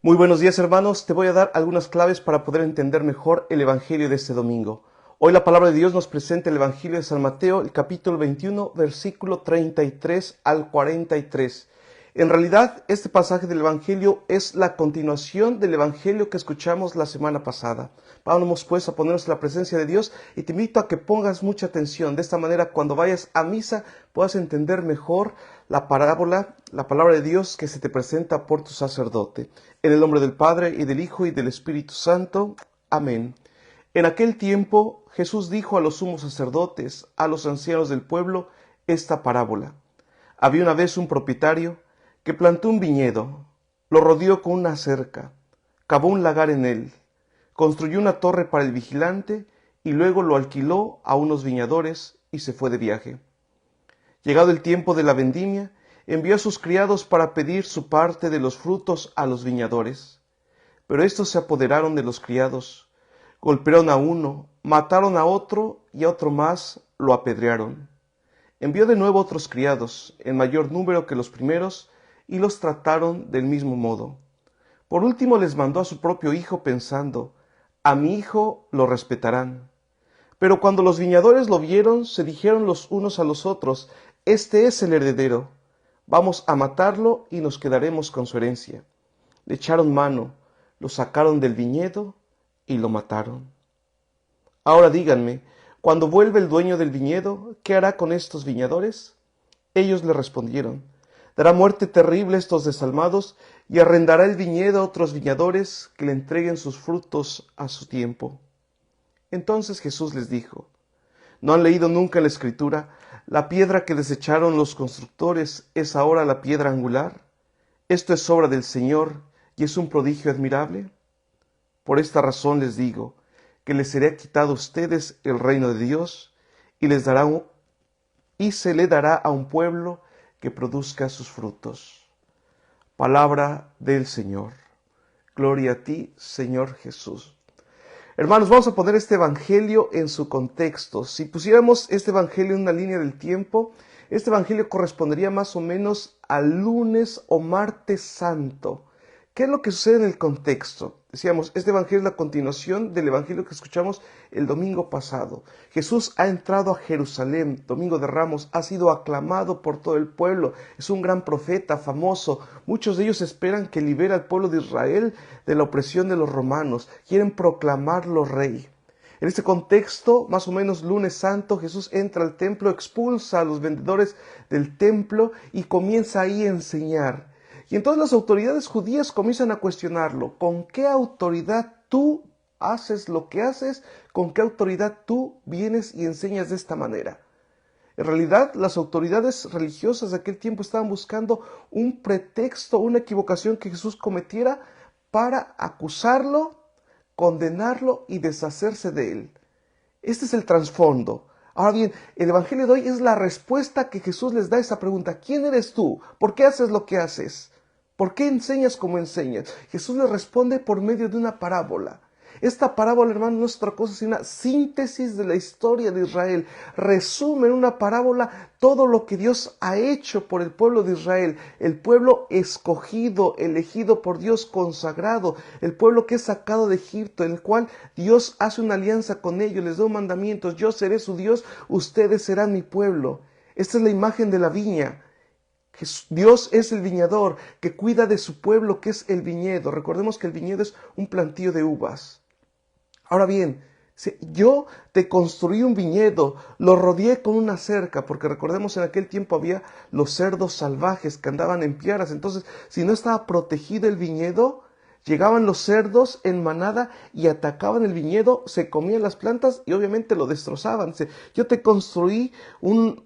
Muy buenos días, hermanos. Te voy a dar algunas claves para poder entender mejor el Evangelio de este domingo. Hoy la palabra de Dios nos presenta el Evangelio de San Mateo, el capítulo 21, versículo 33 al 43. En realidad, este pasaje del Evangelio es la continuación del Evangelio que escuchamos la semana pasada. Vamos pues a ponernos en la presencia de Dios y te invito a que pongas mucha atención. De esta manera, cuando vayas a misa, puedas entender mejor la parábola, la palabra de Dios que se te presenta por tu sacerdote. En el nombre del Padre, y del Hijo, y del Espíritu Santo. Amén. En aquel tiempo Jesús dijo a los sumos sacerdotes, a los ancianos del pueblo, esta parábola. Había una vez un propietario que plantó un viñedo, lo rodeó con una cerca, cavó un lagar en él, construyó una torre para el vigilante y luego lo alquiló a unos viñadores y se fue de viaje. Llegado el tiempo de la vendimia, envió a sus criados para pedir su parte de los frutos a los viñadores. Pero estos se apoderaron de los criados, golpearon a uno, mataron a otro y a otro más lo apedrearon. Envió de nuevo otros criados, en mayor número que los primeros, y los trataron del mismo modo. Por último les mandó a su propio hijo pensando, a mi hijo lo respetarán. Pero cuando los viñadores lo vieron, se dijeron los unos a los otros, este es el heredero, vamos a matarlo y nos quedaremos con su herencia. Le echaron mano, lo sacaron del viñedo y lo mataron. Ahora díganme, cuando vuelve el dueño del viñedo, ¿qué hará con estos viñadores? Ellos le respondieron, dará muerte terrible a estos desalmados y arrendará el viñedo a otros viñadores que le entreguen sus frutos a su tiempo. Entonces Jesús les dijo, ¿no han leído nunca en la Escritura, la piedra que desecharon los constructores es ahora la piedra angular? Esto es obra del Señor y es un prodigio admirable. Por esta razón les digo, que les será quitado a ustedes el reino de Dios y se le dará a un pueblo que produzca sus frutos. Palabra del Señor. Gloria a ti, Señor Jesús. Hermanos, vamos a poner este evangelio en su contexto. Si pusiéramos este evangelio en una línea del tiempo, este evangelio correspondería más o menos al lunes o martes santo. ¿Qué es lo que sucede en el contexto? Decíamos, este evangelio es la continuación del evangelio que escuchamos el domingo pasado. Jesús ha entrado a Jerusalén, Domingo de Ramos, ha sido aclamado por todo el pueblo, es un gran profeta famoso. Muchos de ellos esperan que libere al pueblo de Israel de la opresión de los romanos, quieren proclamarlo rey. En este contexto, más o menos lunes santo, Jesús entra al templo, expulsa a los vendedores del templo y comienza ahí a enseñar. Y entonces las autoridades judías comienzan a cuestionarlo. ¿Con qué autoridad tú haces lo que haces? ¿Con qué autoridad tú vienes y enseñas de esta manera? En realidad, las autoridades religiosas de aquel tiempo estaban buscando un pretexto, una equivocación que Jesús cometiera para acusarlo, condenarlo y deshacerse de él. Este es el trasfondo. Ahora bien, el Evangelio de hoy es la respuesta que Jesús les da a esa pregunta. ¿Quién eres tú? ¿Por qué haces lo que haces? ¿Por qué enseñas como enseñas? Jesús les responde por medio de una parábola. Esta parábola, hermano, no es otra cosa sino una síntesis de la historia de Israel. Resume en una parábola todo lo que Dios ha hecho por el pueblo de Israel. El pueblo escogido, elegido por Dios, consagrado. El pueblo que es sacado de Egipto, en el cual Dios hace una alianza con ellos, les da un mandamiento. Yo seré su Dios, ustedes serán mi pueblo. Esta es la imagen de la viña. Dios es el viñador que cuida de su pueblo, que es el viñedo. Recordemos que el viñedo es un plantío de uvas. Ahora bien, yo te construí un viñedo, lo rodeé con una cerca, porque recordemos en aquel tiempo había los cerdos salvajes que andaban en piaras. Entonces, si no estaba protegido el viñedo, llegaban los cerdos en manada y atacaban el viñedo, se comían las plantas y obviamente lo destrozaban. Yo te construí,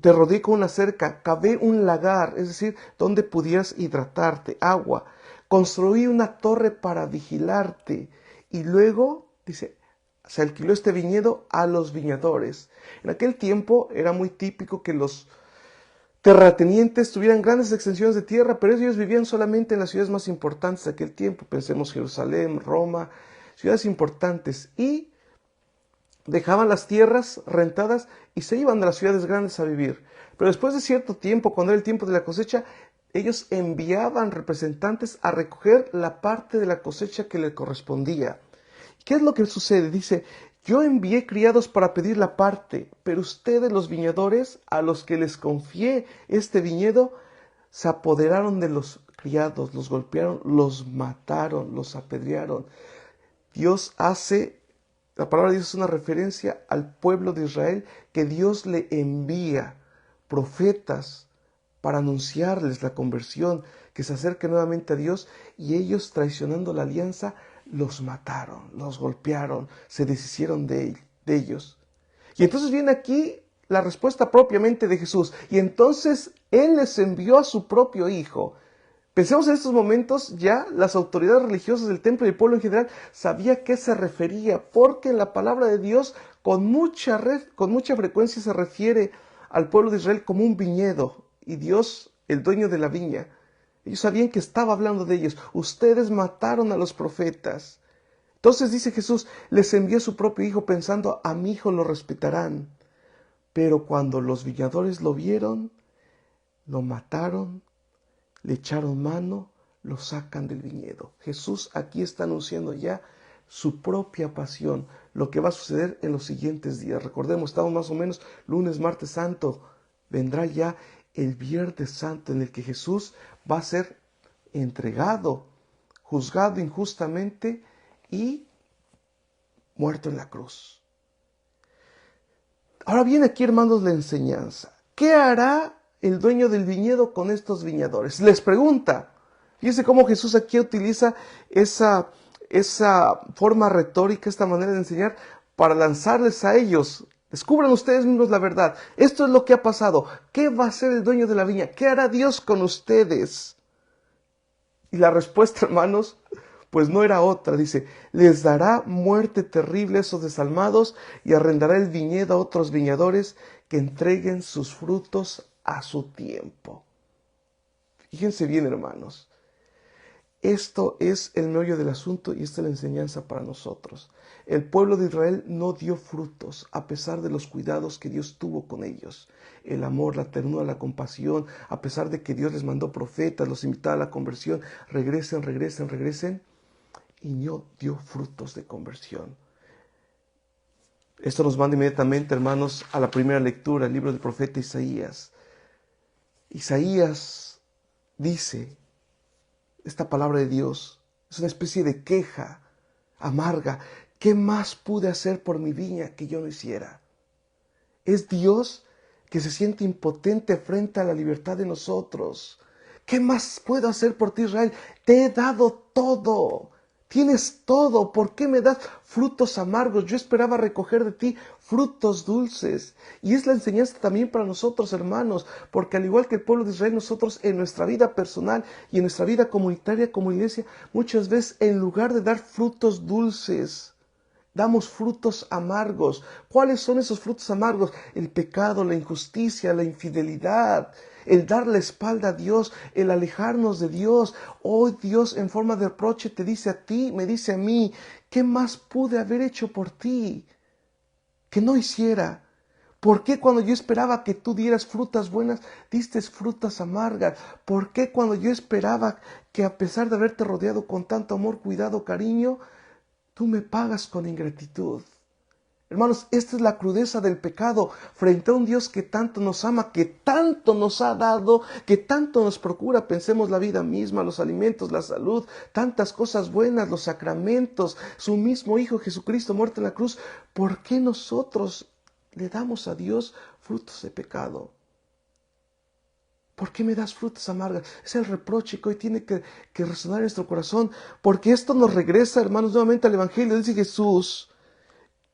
te rodeé con una cerca, cavé un lagar, es decir, donde pudieras hidratarte, agua. Construí una torre para vigilarte. Y luego, dice, se alquiló este viñedo a los viñadores. En aquel tiempo era muy típico que los terratenientes tuvieran grandes extensiones de tierra, pero ellos vivían solamente en las ciudades más importantes de aquel tiempo. Pensemos Jerusalén, Roma, ciudades importantes, y dejaban las tierras rentadas y se iban a las ciudades grandes a vivir. Pero después de cierto tiempo, cuando era el tiempo de la cosecha, Ellos enviaban representantes a recoger la parte de la cosecha que le correspondía. ¿Qué es lo que sucede? Dice, yo envié criados para pedir la parte, pero ustedes, los viñadores, a los que les confié este viñedo, se apoderaron de los criados, los golpearon, los mataron, los apedrearon. La palabra de Dios es una referencia al pueblo de Israel, que Dios le envía profetas para anunciarles la conversión, que se acerquen nuevamente a Dios, y ellos, traicionando la alianza, los mataron, los golpearon, se deshicieron de ellos. Y entonces viene aquí la respuesta propiamente de Jesús. Y entonces Él les envió a su propio Hijo. Pensemos en estos momentos, ya las autoridades religiosas del templo y el pueblo en general sabía a qué se refería, porque la palabra de Dios con mucha frecuencia se refiere al pueblo de Israel como un viñedo, y Dios, el dueño de la viña. Ellos sabían que estaba hablando de ellos. Ustedes mataron a los profetas. Entonces dice Jesús, les envió a su propio Hijo pensando, a mi Hijo lo respetarán. Pero cuando los viñadores lo vieron, lo mataron, le echaron mano, lo sacan del viñedo. Jesús aquí está anunciando ya su propia pasión, lo que va a suceder en los siguientes días. Recordemos, estamos más o menos lunes, martes santo. Vendrá ya el viernes santo, en el que Jesús va a ser entregado, juzgado injustamente y muerto en la cruz. Ahora viene aquí, hermanos, la enseñanza. ¿Qué hará el dueño del viñedo con estos viñadores? Les pregunta. Fíjense cómo Jesús aquí utiliza esa forma retórica, esta manera de enseñar, para lanzarles a ellos. Descubran ustedes mismos la verdad. Esto es lo que ha pasado. ¿Qué va a hacer el dueño de la viña? ¿Qué hará Dios con ustedes? Y la respuesta, hermanos, pues no era otra. Dice, les dará muerte terrible a esos desalmados y arrendará el viñedo a otros viñadores que entreguen sus frutos a su tiempo. Fíjense bien, hermanos. Esto es el meollo del asunto y esta es la enseñanza para nosotros. El pueblo de Israel no dio frutos a pesar de los cuidados que Dios tuvo con ellos. El amor, la ternura, la compasión, a pesar de que Dios les mandó profetas, los invitaba a la conversión, regresen, y no dio frutos de conversión. Esto nos manda inmediatamente, hermanos, a la primera lectura, el libro del profeta Isaías. Isaías dice, esta palabra de Dios es una especie de queja amarga. ¿Qué más pude hacer por mi viña que yo no hiciera? Es Dios que se siente impotente frente a la libertad de nosotros. ¿Qué más puedo hacer por ti, Israel? Te he dado todo. Tienes todo. ¿Por qué me das frutos amargos? Yo esperaba recoger de ti frutos dulces. Y es la enseñanza también para nosotros, hermanos, porque al igual que el pueblo de Israel, nosotros en nuestra vida personal y en nuestra vida comunitaria como iglesia, muchas veces en lugar de dar frutos dulces, damos frutos amargos. ¿Cuáles son esos frutos amargos? El pecado, la injusticia, la infidelidad, el dar la espalda a Dios, el alejarnos de Dios. Hoy Dios en forma de reproche te dice a ti, me dice a mí, ¿qué más pude haber hecho por ti que no hiciera? ¿Por qué cuando yo esperaba que tú dieras frutas buenas, diste frutas amargas? ¿Por qué cuando yo esperaba que a pesar de haberte rodeado con tanto amor, cuidado, cariño, tú me pagas con ingratitud? Hermanos, esta es la crudeza del pecado frente a un Dios que tanto nos ama, que tanto nos ha dado, que tanto nos procura. Pensemos la vida misma, los alimentos, la salud, tantas cosas buenas, los sacramentos, su mismo Hijo Jesucristo muerto en la cruz. ¿Por qué nosotros le damos a Dios frutos de pecado? ¿Por qué me das frutas amargas? Es el reproche que hoy tiene que resonar en nuestro corazón, porque esto nos regresa, hermanos, nuevamente al Evangelio. Dice Jesús,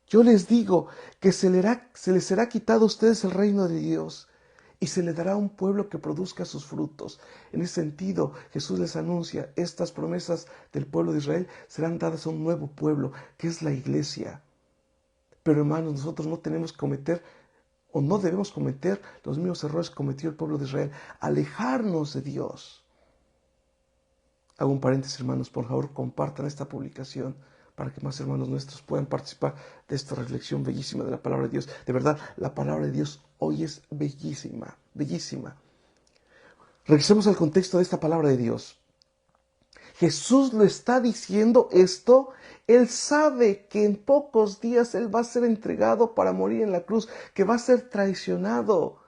yo les digo que se les será quitado a ustedes el reino de Dios y se le dará a un pueblo que produzca sus frutos. En ese sentido, Jesús les anuncia, estas promesas del pueblo de Israel serán dadas a un nuevo pueblo, que es la iglesia. Pero hermanos, nosotros no tenemos que cometer o no debemos cometer los mismos errores que cometió el pueblo de Israel, alejarnos de Dios. Hago un paréntesis, hermanos, por favor, compartan esta publicación para que más hermanos nuestros puedan participar de esta reflexión bellísima de la palabra de Dios. De verdad, la palabra de Dios hoy es bellísima, bellísima. Regresemos al contexto de esta palabra de Dios. Jesús lo está diciendo esto. Él sabe que en pocos días Él va a ser entregado para morir en la cruz, que va a ser traicionado.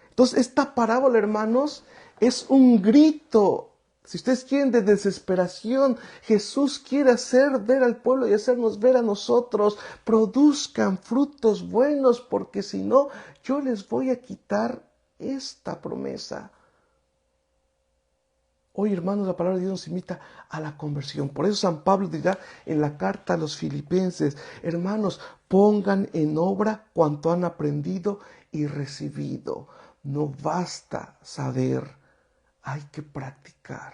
Entonces, esta parábola, hermanos, es un grito. Si ustedes quieren, de desesperación. Jesús quiere hacer ver al pueblo y hacernos ver a nosotros. Produzcan frutos buenos, porque si no, yo les voy a quitar esta promesa. Hoy, hermanos, la palabra de Dios nos invita a la conversión. Por eso San Pablo dirá en la carta a los Filipenses: hermanos, pongan en obra cuanto han aprendido y recibido. No basta saber, hay que practicar.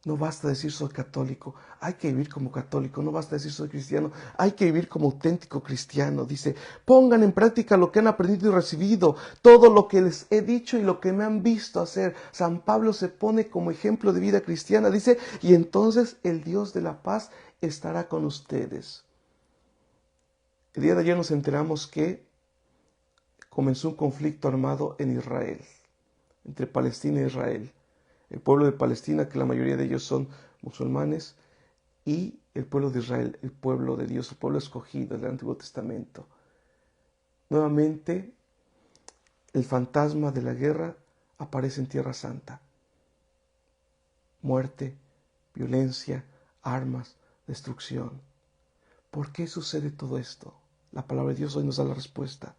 No basta decir soy católico, hay que vivir como católico. No basta decir soy cristiano, hay que vivir como auténtico cristiano. Dice, pongan en práctica lo que han aprendido y recibido, todo lo que les he dicho y lo que me han visto hacer. San Pablo se pone como ejemplo de vida cristiana. Dice, y entonces el Dios de la paz estará con ustedes. El día de ayer nos enteramos que comenzó un conflicto armado en Israel, entre Palestina e Israel. El pueblo de Palestina, que la mayoría de ellos son musulmanes, y el pueblo de Israel, el pueblo de Dios, el pueblo escogido del Antiguo Testamento. Nuevamente, el fantasma de la guerra aparece en Tierra Santa. Muerte, violencia, armas, destrucción. ¿Por qué sucede todo esto? La palabra de Dios hoy nos da la respuesta.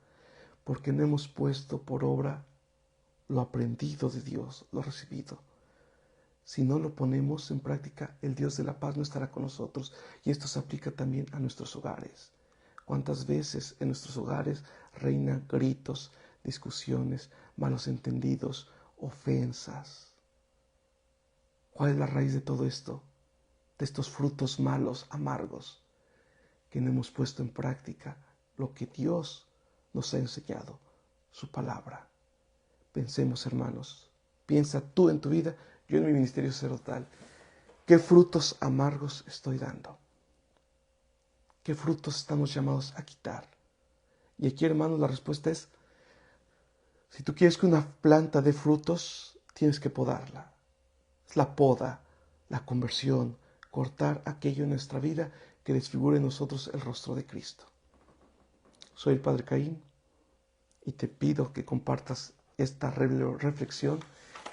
Porque no hemos puesto por obra lo aprendido de Dios, lo recibido. Si no lo ponemos en práctica, el Dios de la paz no estará con nosotros. Y esto se aplica también a nuestros hogares. ¿Cuántas veces en nuestros hogares reinan gritos, discusiones, malos entendidos, ofensas? ¿Cuál es la raíz de todo esto? De estos frutos malos, amargos, que no hemos puesto en práctica lo que Dios nos ha enseñado, su palabra. Pensemos, hermanos, piensa tú en tu vida, yo en mi ministerio sacerdotal. ¿Qué frutos amargos estoy dando? ¿Qué frutos estamos llamados a quitar? Y aquí, hermanos, la respuesta es, si tú quieres que una planta dé frutos, tienes que podarla. Es la poda, la conversión, cortar aquello en nuestra vida que desfigure en nosotros el rostro de Cristo. Soy el Padre Caín y te pido que compartas esta reflexión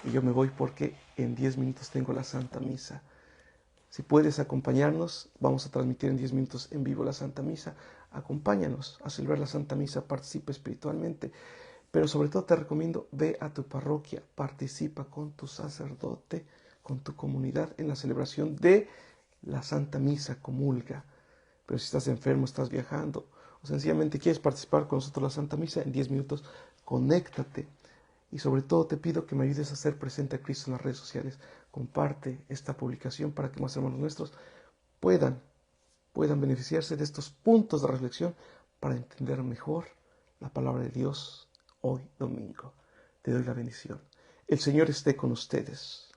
y yo me voy porque en 10 minutos tengo la Santa Misa. Si puedes acompañarnos, vamos a transmitir en 10 minutos en vivo la Santa Misa. Acompáñanos a celebrar la Santa Misa, participa espiritualmente, pero sobre todo te recomiendo, ve a tu parroquia, participa con tu sacerdote, con tu comunidad en la celebración de la Santa Misa, comulga. Pero si estás enfermo, estás viajando o sencillamente quieres participar con nosotros en la Santa Misa, en 10 minutos, conéctate. Y sobre todo te pido que me ayudes a hacer presente a Cristo en las redes sociales. Comparte esta publicación para que más hermanos nuestros puedan beneficiarse de estos puntos de reflexión para entender mejor la palabra de Dios hoy domingo. Te doy la bendición. El Señor esté con ustedes.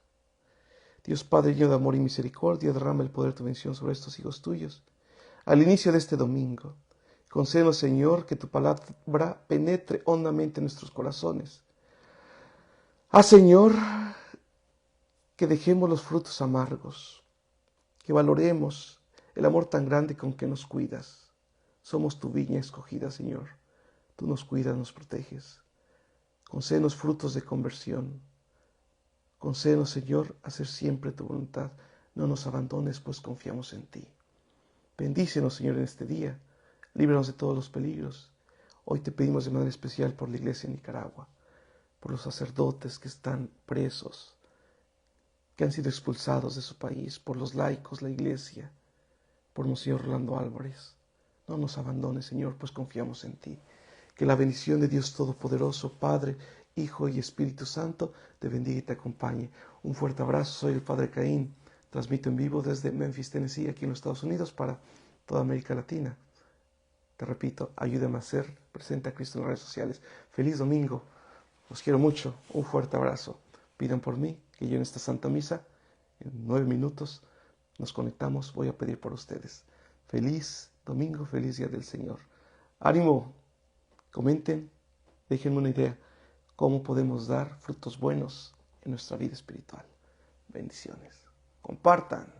Dios Padre lleno de amor y misericordia, derrama el poder de tu bendición sobre estos hijos tuyos. Al inicio de este domingo, concédenos, Señor, que tu palabra penetre hondamente en nuestros corazones. Señor, que dejemos los frutos amargos, que valoremos el amor tan grande con que nos cuidas. Somos tu viña escogida, Señor. Tú nos cuidas, nos proteges. Concédenos frutos de conversión. Concédenos, Señor, hacer siempre tu voluntad. No nos abandones, pues confiamos en ti. Bendícenos, Señor, en este día. Líbranos de todos los peligros. Hoy te pedimos de manera especial por la Iglesia en Nicaragua, por los sacerdotes que están presos, que han sido expulsados de su país, por los laicos, la Iglesia, por Monseñor Rolando Álvarez. No nos abandones, Señor, pues confiamos en ti. Que la bendición de Dios Todopoderoso, Padre, Hijo y Espíritu Santo, te bendiga y te acompañe. Un fuerte abrazo, soy el Padre Caín. Transmito en vivo desde Memphis, Tennessee, aquí en los Estados Unidos, para toda América Latina. Te repito, ayúdame a ser presente a Cristo en las redes sociales. Feliz domingo. Los quiero mucho. Un fuerte abrazo. Pidan por mí que yo en esta Santa Misa, en 9 minutos, nos conectamos. Voy a pedir por ustedes. Feliz domingo, feliz día del Señor. Ánimo. Comenten. Déjenme una idea. cómo podemos dar frutos buenos en nuestra vida espiritual. Bendiciones. Compartan.